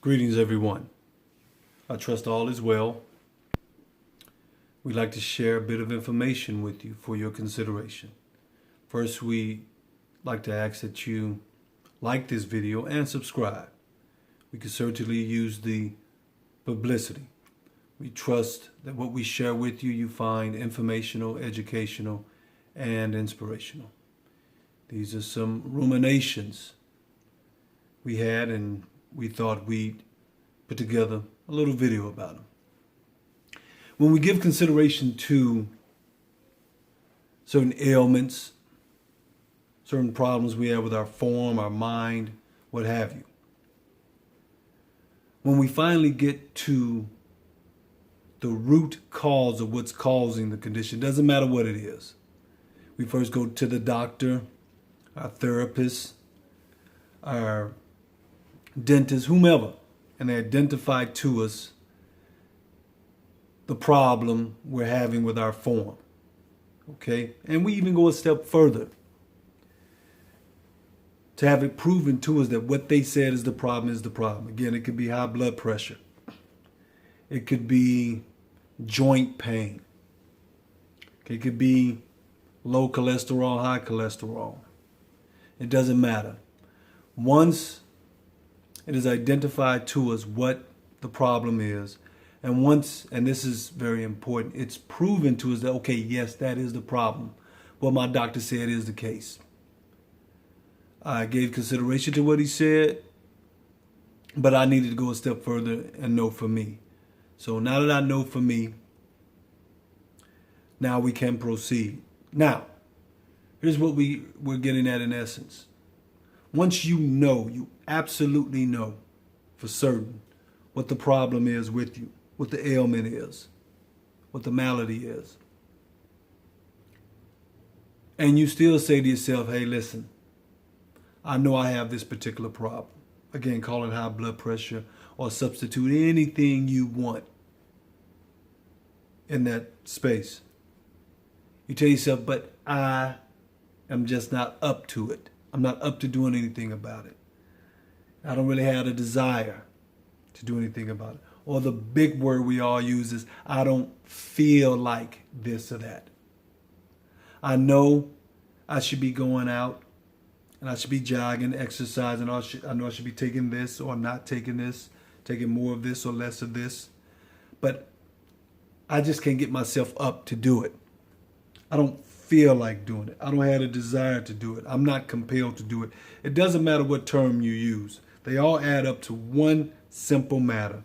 Greetings, everyone. I trust all is well. We'd like to share a bit of information with you for your consideration. First, we like to ask that you like this video and subscribe. We could certainly use the publicity. We trust that what we share with you, you find informational, educational, and inspirational. These are some ruminations we had, and we thought we'd put together a little video about them. When we give consideration to certain ailments, certain problems we have with our form, our mind, what have you, when we finally get to the root cause of what's causing the condition, doesn't matter what it is. We first go to the doctor, our therapist, our dentist, whomever, and they identify to us the problem we're having with our form. Okay? And we even go a step further to have it proven to us that what they said is the problem is the problem. Again, it could be high blood pressure. It could be joint pain. It could be low cholesterol, high cholesterol. It doesn't matter. Once it is identified to us what the problem is, and once, and this is very important, it's proven to us that, okay, yes, that is the problem. What my doctor said is the case. I gave consideration to what he said, but I needed to go a step further and know for me. So now that I know for me, now we can proceed. Now, here's what we're getting at in essence. Once you know, you absolutely know for certain what the problem is with you, what the ailment is, what the malady is, and you still say to yourself, hey, listen, I know I have this particular problem. Again, call it high blood pressure or substitute anything you want in that space. You tell yourself, but I am just not up to it. I'm not up to doing anything about it. I don't really have a desire to do anything about it. Or the big word we all use is, I don't feel like this or that. I know I should be going out and I should be jogging, exercising. I know I should be taking this or not taking this, taking more of this or less of this. But I just can't get myself up to do it. I don't feel like doing it. I don't have a desire to do it. I'm not compelled to do it. It doesn't matter what term you use. They all add up to one simple matter.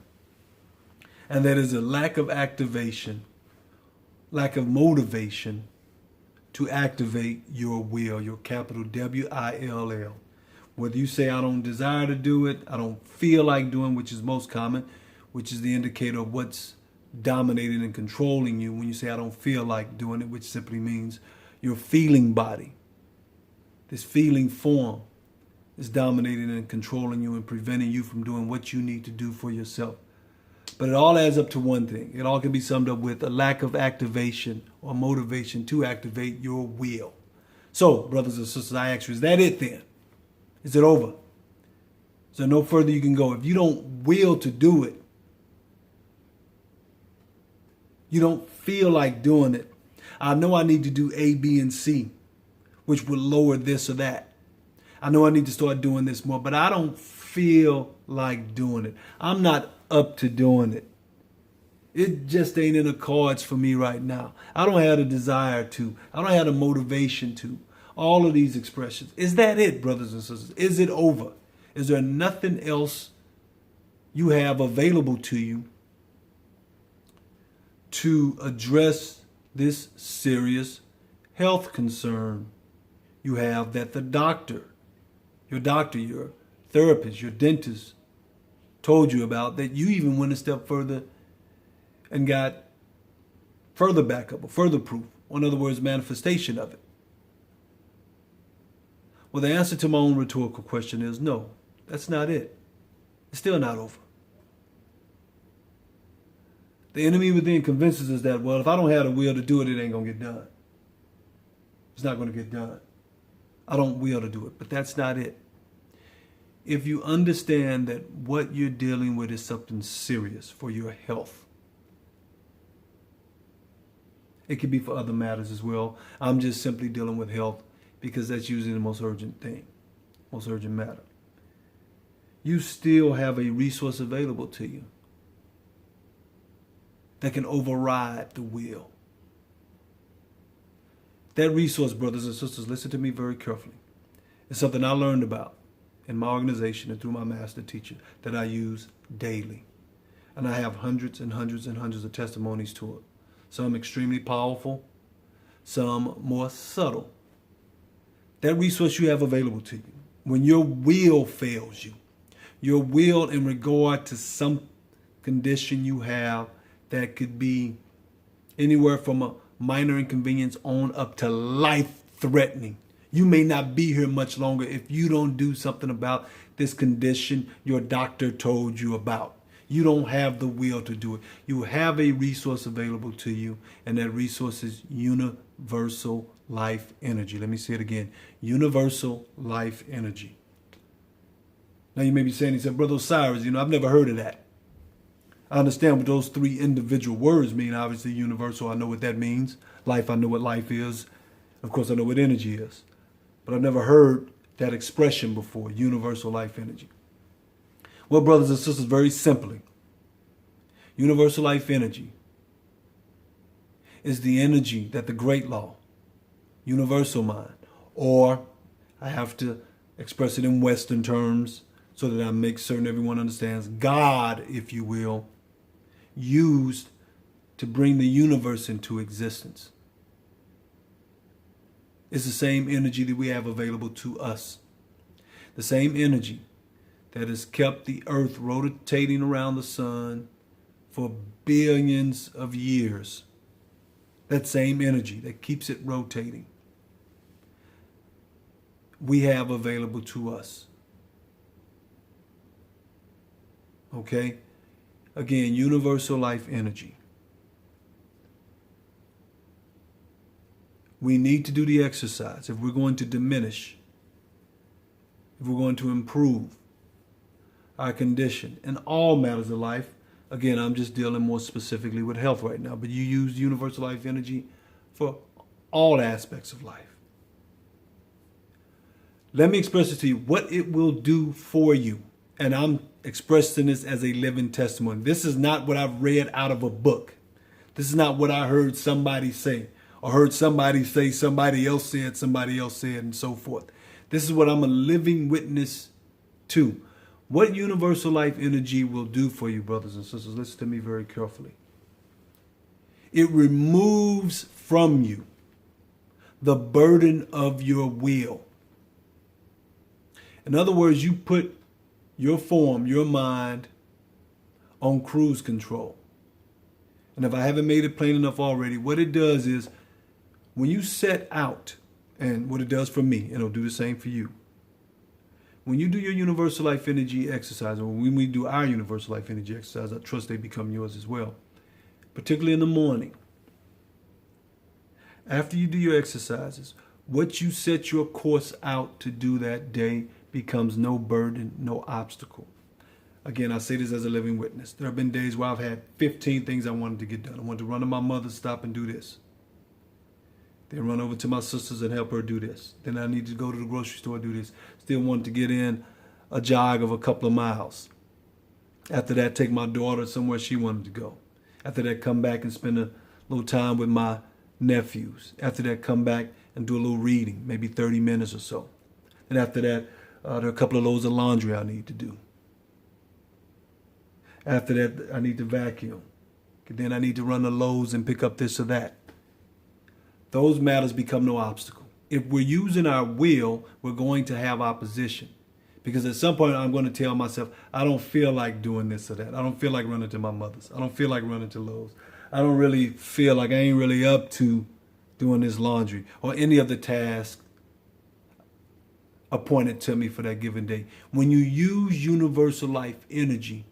And that is a lack of activation, lack of motivation to activate your will, your capital W-I-L-L. Whether you say, I don't desire to do it, I don't feel like doing, which is most common, which is the indicator of what's dominating and controlling you. When you say, I don't feel like doing it, which simply means your feeling body, this feeling form, is dominating and controlling you and preventing you from doing what you need to do for yourself. But it all adds up to one thing. It all can be summed up with a lack of activation or motivation to activate your will. So, brothers and sisters, I ask you, is that it then? Is it over? Is there no further you can go? If you don't will to do it, you don't feel like doing it. I know I need to do A, B, and C, which would lower this or that. I know I need to start doing this more, but I don't feel like doing it. I'm not up to doing it. It just ain't in the cards for me right now. I don't have the desire to. I don't have the motivation to. All of these expressions. Is that it, brothers and sisters? Is it over? Is there nothing else you have available to you to address this serious health concern you have that the doctor, your therapist, your dentist told you about, that you even went a step further and got further backup or further proof, or in other words, manifestation of it? Well, the answer to my own rhetorical question is no, that's not it. It's still not over. The enemy within convinces us that, well, if I don't have the will to do it, it ain't going to get done. It's not going to get done. I don't will to do it, but that's not it. if you understand that what you're dealing with is something serious for your health. It could be for other matters as well. I'm just simply dealing with health because that's usually the most urgent thing, most urgent matter. You still have a resource available to you that can override the will. That resource, brothers and sisters, listen to me very carefully. It's something I learned about in my organization and through my master teacher that I use daily. And I have hundreds and hundreds and hundreds of testimonies to it. Some extremely powerful, some more subtle. That resource you have available to you. When your will fails you, your will in regard to some condition you have that could be anywhere from a minor inconvenience on up to life-threatening. You may not be here much longer if you don't do something about this condition your doctor told you about. You don't have the will to do it. You have a resource available to you, and that resource is universal life energy. Let me say it again. Universal life energy. Now you may be saying, he said, Brother Osiris, I've never heard of that. I understand what those three individual words mean. Obviously, universal, I know what that means. Life, I know what life is. Of course, I know what energy is. But I've never heard that expression before, universal life energy. Well, brothers and sisters, very simply, universal life energy is the energy that the great law, universal mind, or I have to express it in Western terms so that I make certain everyone understands, God, if you will, used to bring the universe into existence. It's the same energy that we have available to us. The same energy that has kept the earth rotating around the sun for billions of years. That same energy that keeps it rotating, we have available to us. Okay? Again, universal life energy. We need to do the exercise if we're going to diminish, if we're going to improve our condition in all matters of life. Again, I'm just dealing more specifically with health right now, but you use universal life energy for all aspects of life. Let me express it to you, what it will do for you. And I'm expressing this as a living testimony. This is not what I've read out of a book. This is not what I heard somebody say, or heard somebody say, somebody else said, and so forth. This is what I'm a living witness to. What universal life energy will do for you, brothers and sisters, listen to me very carefully. It removes from you the burden of your will. In other words, you put your form, your mind, on cruise control. And if I haven't made it plain enough already, what it does is when you set out, and what it does for me, and it'll do the same for you. When you do your universal life energy exercise, or when we do our universal life energy exercise, I trust they become yours as well, particularly in the morning. After you do your exercises, what you set your course out to do that day becomes no burden, no obstacle. Again, I say this as a living witness. There have been days where I've had 15 things I wanted to get done. I wanted to run to my mother, stop and do this. Then run over to my sisters and help her do this. Then I need to go to the grocery store, do this. Still wanted to get in a jog of a couple of miles. After that, take my daughter somewhere she wanted to go. After that, come back and spend a little time with my nephews. After that, come back and do a little reading, maybe 30 minutes or so. And after that, there are a couple of loads of laundry I need to do. After that, I need to vacuum. Then I need to run to Lowe's and pick up this or that. Those matters become no obstacle. If we're using our will, we're going to have opposition. Because at some point, I'm going to tell myself, I don't feel like doing this or that. I don't feel like running to my mother's. I don't feel like running to Lowe's. I don't really feel like I ain't really up to doing this laundry or any of the tasks appointed to me for that given day. When you use universal life energy,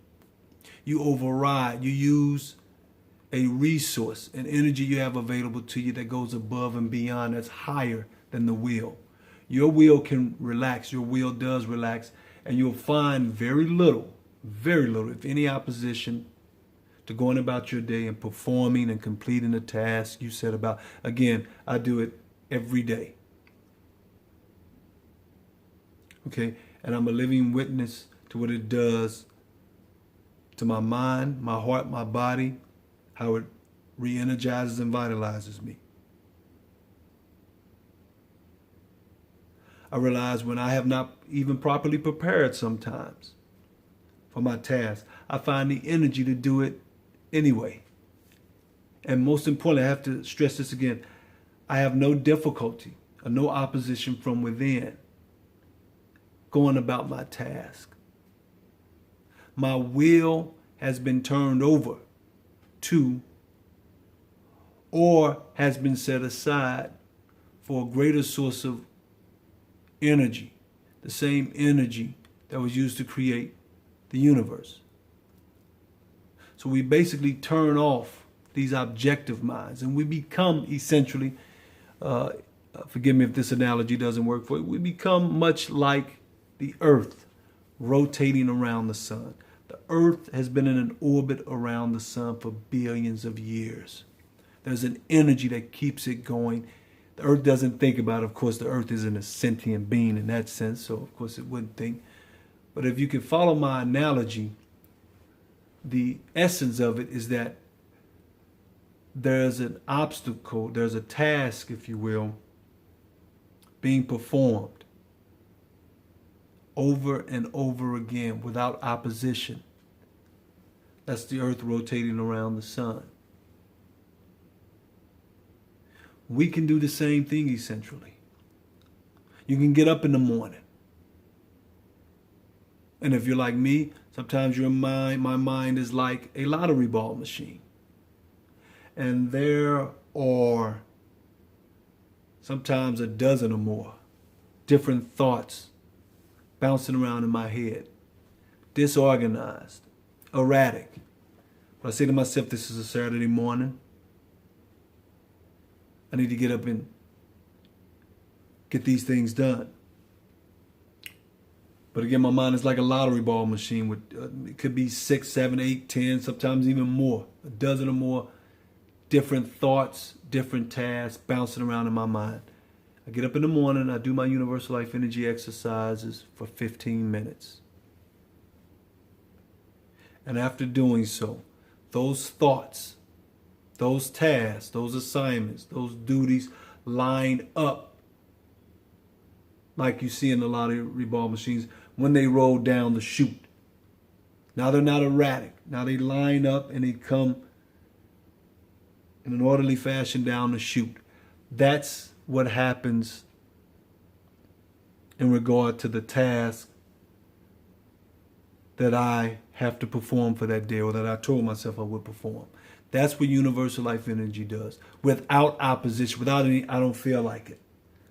you override, you use a resource, an energy you have available to you that goes above and beyond, that's higher than the will. Your will can relax. Your will does relax And you'll find very little, if any, opposition to going about your day and performing and completing the task you set about. Again, I do it every day. Okay? And I'm a living witness to what it does to my mind, my heart, my body, how it re-energizes and vitalizes me. I realize when I have not even properly prepared sometimes for my task, I find the energy to do it anyway. And most importantly, I have to stress this again, I have no difficulty or no opposition from within going about my task. My will has been turned over to or has been set aside for a greater source of energy, the same energy that was used to create the universe. So we basically turn off these objective minds and we become essentially, forgive me if this analogy doesn't work for you, we become much like the earth rotating around the sun. The earth has been in an orbit around the sun for billions of years. There's an energy that keeps it going. The earth doesn't think about it. Of course, the earth isn't a sentient being in that sense, so of course it wouldn't think. But if you can follow my analogy, the essence of it is that there's an obstacle, there's a task, if you will, being performed over and over again without opposition. That's the earth rotating around the sun. We can do the same thing essentially. You can get up in the morning. And if you're like me, sometimes my mind is like a lottery ball machine. And there are sometimes a dozen or more different thoughts bouncing around in my head, disorganized, erratic. But I say to myself, this is a Saturday morning. I need to get up and get these things done. But again, my mind is like a lottery ball machine with, it could be 6, 7, 8, 10, sometimes even more, a dozen or more different thoughts, different tasks bouncing around in my mind. I get up in the morning, I do my Universal Life Energy exercises for 15 minutes. And after doing so, those thoughts, those tasks, those assignments, those duties line up like you see in the lottery ball machines when they roll down the chute. Now they're not erratic. Now they line up and they come in an orderly fashion down the chute. That's what happens in regard to the task that I have to perform for that day, or that I told myself I would perform. That's what Universal Life Energy does. Without opposition, without any, I don't feel like it.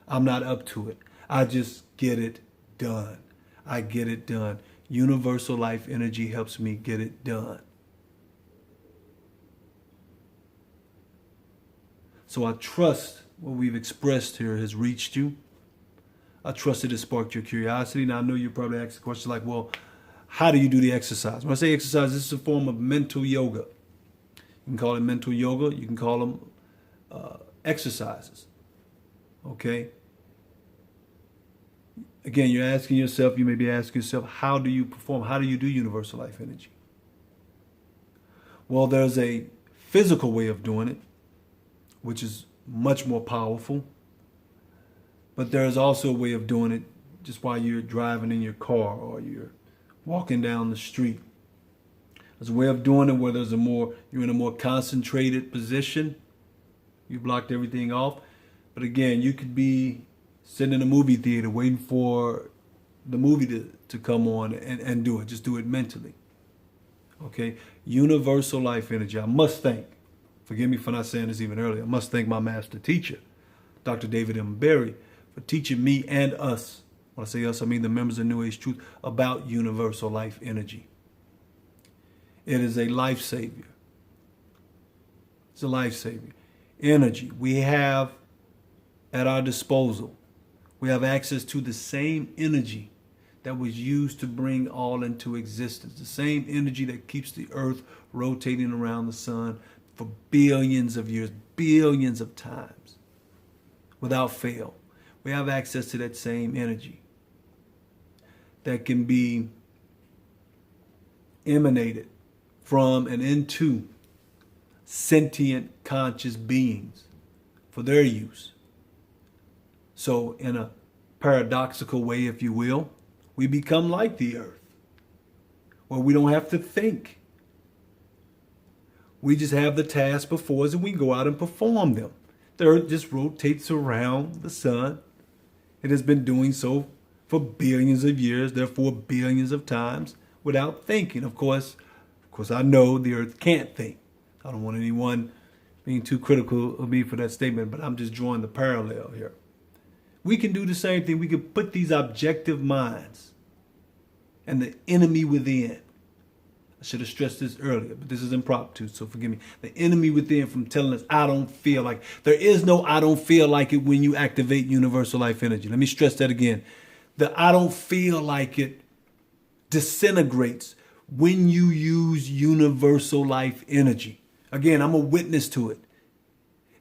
I'm not up to it. I just get it done. I get it done. Universal Life Energy helps me get it done. So I trust what we've expressed here has reached you. I trust it has sparked your curiosity. Now I know you probably ask the question like, well, how do you do the exercise? When I say exercise, this is a form of mental yoga. You can call it mental yoga. You can call them exercises. Okay? Again, you're asking yourself, you may be asking yourself, how do you perform? How do you do Universal Life Energy? Well, there's a physical way of doing it, which is much more powerful. But there's also a way of doing it just while you're driving in your car or you're walking down the street. There's a way of doing it where you're in a more concentrated position. You blocked everything off. But again, you could be sitting in a movie theater waiting for the movie to come on and do it. Just do it mentally. Okay? Universal Life Energy. I must thank, forgive me for not saying this even earlier, I must thank my master teacher, Dr. David M. Berry, for teaching me and us, when I say us, I mean the members of New Age Truth, about Universal Life Energy. It is a life savior. It's a life savior. Energy. We have at our disposal. We have access to the same energy that was used to bring all into existence. The same energy that keeps the earth rotating around the sun for billions of years, billions of times, without fail. We have access to that same energy that can be emanated from and into sentient conscious beings for their use. So in a paradoxical way, if you will, we become like the earth, where we don't have to think. We just have the tasks before us and we go out and perform them. The earth just rotates around the sun. It has been doing so for billions of years, therefore billions of times, without thinking. Of course, I know the earth can't think. I don't want anyone being too critical of me for that statement, but I'm just drawing the parallel here. We can do the same thing. We can put these objective minds and the enemy within. I should have stressed this earlier, but this is impromptu, so forgive me. The enemy within from telling us, I don't feel like. There is no I don't feel like it when you activate universal life energy. Let me stress that again. The I don't feel like it disintegrates when you use universal life energy. Again, I'm a witness to it.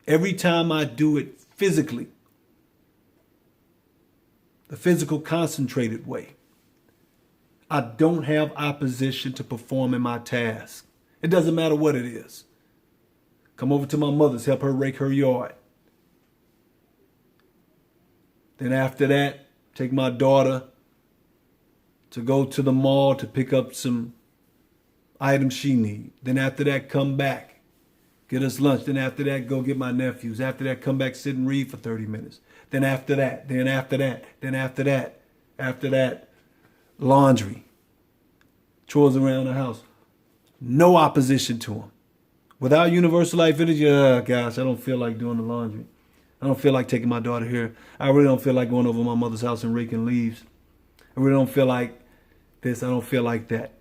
Every time I do it physically, the physical concentrated way, I don't have opposition to performing my task. It doesn't matter what it is. Come over to my mother's, help her rake her yard. Then after that, take my daughter to go to the mall to pick up some items she needs. Then after that, come back, get us lunch. Then after that, go get my nephews. After that, come back, sit and read for 30 minutes. Then after that, after that, laundry, chores around the house. No opposition to them. Without universal life energy, gosh, I don't feel like doing the laundry. I don't feel like taking my daughter here. I really don't feel like going over to my mother's house and raking leaves. I really don't feel like this. I don't feel like that.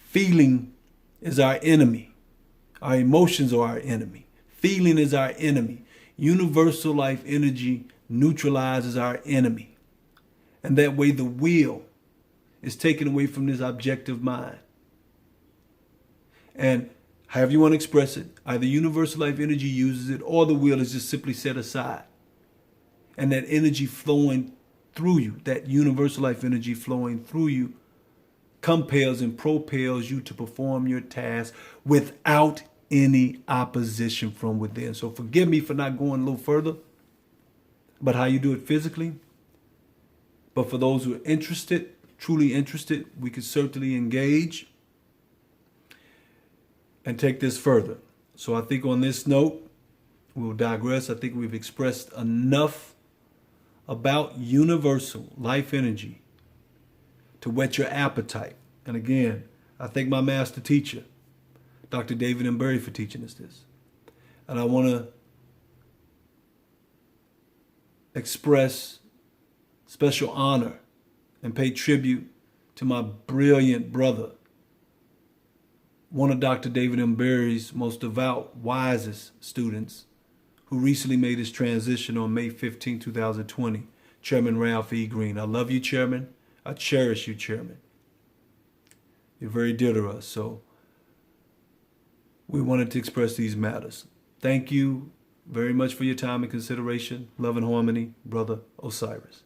Feeling is our enemy. Our emotions are our enemy. Feeling is our enemy. Universal life energy neutralizes our enemy. And that way the will is taken away from this objective mind. And however you want to express it, either universal life energy uses it or the will is just simply set aside. And that energy flowing through you, that universal life energy flowing through you, compels and propels you to perform your task without any opposition from within. So forgive me for not going a little further about how you do it physically. But for those who are interested, truly interested, we could certainly engage and take this further. So I think on this note, we'll digress. I think we've expressed enough about universal life energy to whet your appetite. And again, I thank my master teacher, Dr. David M. Berry, for teaching us this. And I want to express special honor and pay tribute to my brilliant brother, one of Dr. David M. Berry's most devout, wisest students, who recently made his transition on May 15, 2020, Chairman Ralph E. Green. I love you, Chairman. I cherish you, Chairman. You're very dear to us, so we wanted to express these matters. Thank you very much for your time and consideration. Love and harmony, Brother Osiris.